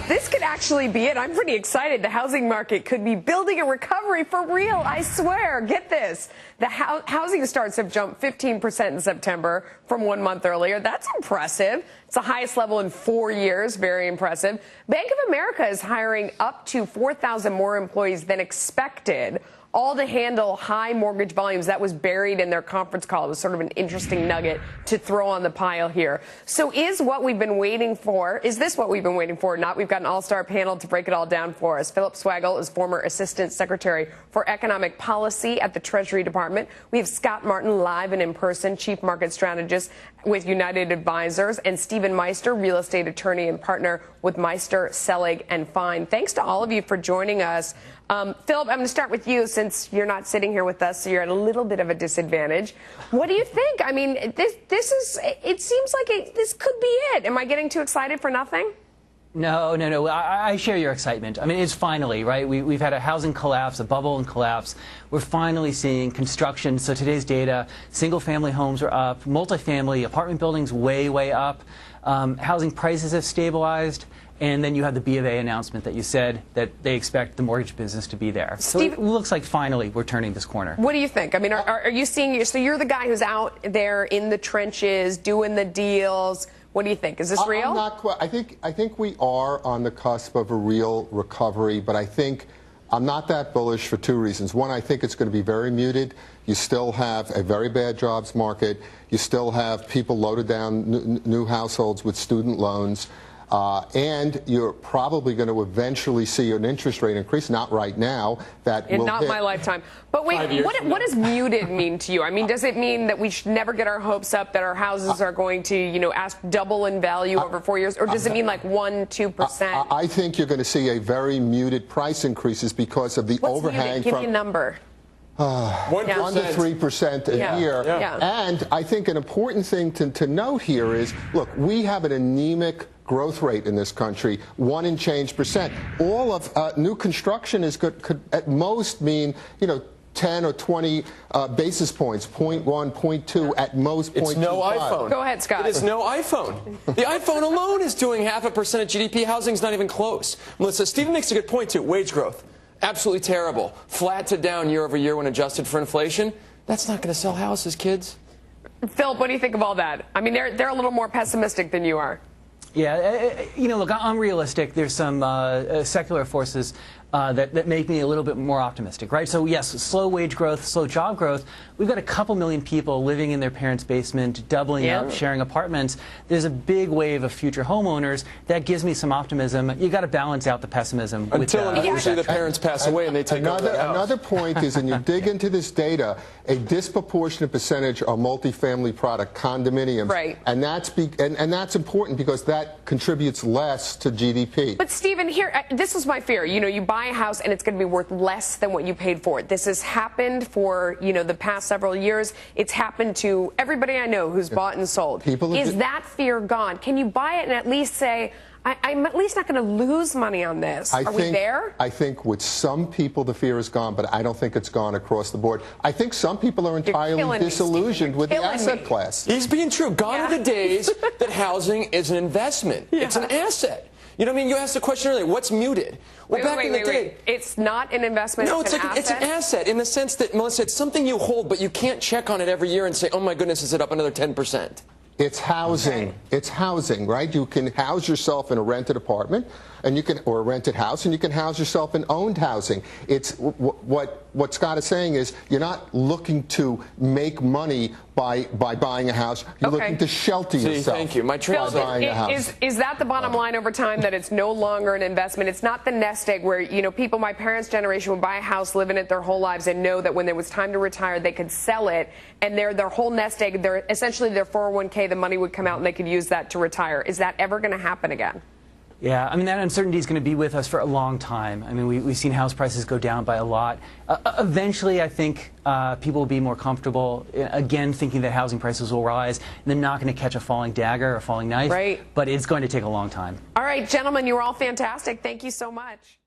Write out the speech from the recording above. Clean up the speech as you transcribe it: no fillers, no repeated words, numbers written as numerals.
This could actually be it. I'm pretty excited. The housing market could be building a recovery for real, I swear. Get this. The housing starts have jumped 15% in September from 1 month earlier. That's impressive. It's the highest level in 4 years. Very impressive. Bank of America is hiring up to 4,000 more employees than expected, all to handle high mortgage volumes. That was buried in their conference call. It was sort of an interesting nugget to throw on the pile here. So is what we've been waiting for, is this what we've been waiting for or not? We've got an all-star panel to break it all down for us. Philip Swagel is former Assistant Secretary for Economic Policy at the Treasury Department. We have Scott Martin live and in person, Chief Market Strategist with United Advisors, and Stephen Meister, real estate attorney and partner with Meister, Selig and Fine. Thanks to all of you for joining us. Philip, I'm going to start with you since you're not sitting here with us, so you're at a little bit of a disadvantage. What do you think? I mean, it seems like this could be it. Am I getting too excited for nothing? No. I share your excitement. I mean, it's finally, right? We've had a housing collapse, a bubble and collapse. We're finally seeing construction. So today's data, single-family homes are up, multifamily, apartment buildings way up. Housing prices have stabilized. And then you had the B of A announcement that you said that they expect the mortgage business to be there. So it looks like finally we're turning this corner. What do you think? I mean, are you seeing, so you're the guy who's out there in the trenches doing the deals. What do you think? Is this real? I'm not quite. I think we are on the cusp of a real recovery, but I think I'm not that bullish for two reasons. One, I think it's going to be very muted. You still have a very bad jobs market. You still have people loaded down new households with student loans. And you're probably going to eventually see an interest rate increase, not right now. That will not my lifetime. But wait, what does muted mean to you? I mean, does it mean that we should never get our hopes up that our houses are going to, you know, double in value over 4 years? Or does it mean like 1-2%? I think you're going to see a very muted price increases because of the overhang. Give me a number. 1 to 3% a year. And I think an important thing to note here is, look, we have an anemic growth rate in this country, 1 and change percent. All of new construction could at most mean, you know, 10 or 20 basis points, 0.1, 0.2, at most 0.25. It's no iPhone. Go ahead, Scott. It is no iPhone. The iPhone alone is doing 0.5% of GDP. Housing's not even close. Melissa, Stephen makes a good point, too. Wage growth, absolutely terrible. Flat to down year over year when adjusted for inflation. That's not going to sell houses, kids. Philip, what do you think of all that? I mean, they're a little more pessimistic than you are. Yeah, you know, look, I'm realistic. There's some secular forces that make me a little bit more optimistic, right? So, yes, slow wage growth, slow job growth. We've got a couple million people living in their parents' basement, doubling up, sharing apartments. There's a big wave of future homeowners. That gives me some optimism. You got to balance out the pessimism. Until the parents pass away and they take over the house. Another point is, when you dig into this data, a disproportionate percentage are multifamily product, condominiums. Right. And that's important because that contributes less to GDP. But, Stephen, here, this was my fear. You know, you buy a house and it's going to be worth less than what you paid for it. This has happened for, you know, the past several years. It's happened to everybody I know who's bought and sold. Is that fear gone? Can you buy it and at least say, I'm at least not going to lose money on this? Are we there? I think with some people the fear is gone, but I don't think it's gone across the board. I think some people are entirely disillusioned with the asset class. He's being true. Gone are the days that housing is an investment. It's an asset. You know what I mean? You asked the question earlier, what's muted? Well, back in the day, it's not an investment, no, it's an asset? It's an asset in the sense that, Melissa, it's something you hold, but you can't check on it every year and say, oh my goodness, is it up another 10%? It's housing. Okay. It's housing, right? You can house yourself in a rented apartment, or a rented house, and you can house yourself in owned housing. It's what Scott is saying is you're not looking to make money by buying a house. You're looking to shelter yourself. Thank you. My trail buying a house. Is that the bottom line over time, that it's no longer an investment? It's not the nest egg where, you know, people, my parents' generation, would buy a house, live in it their whole lives, and know that when there was time to retire, they could sell it, and their whole nest egg, essentially their 401k, the money would come out and they could use that to retire. Is that ever going to happen again? Yeah, I mean, that uncertainty is going to be with us for a long time. I mean, we've seen house prices go down by a lot. Eventually, I think people will be more comfortable, again, thinking that housing prices will rise, and they're not going to catch a falling dagger or a falling knife. Right. But it's going to take a long time. All right, gentlemen, you were all fantastic. Thank you so much.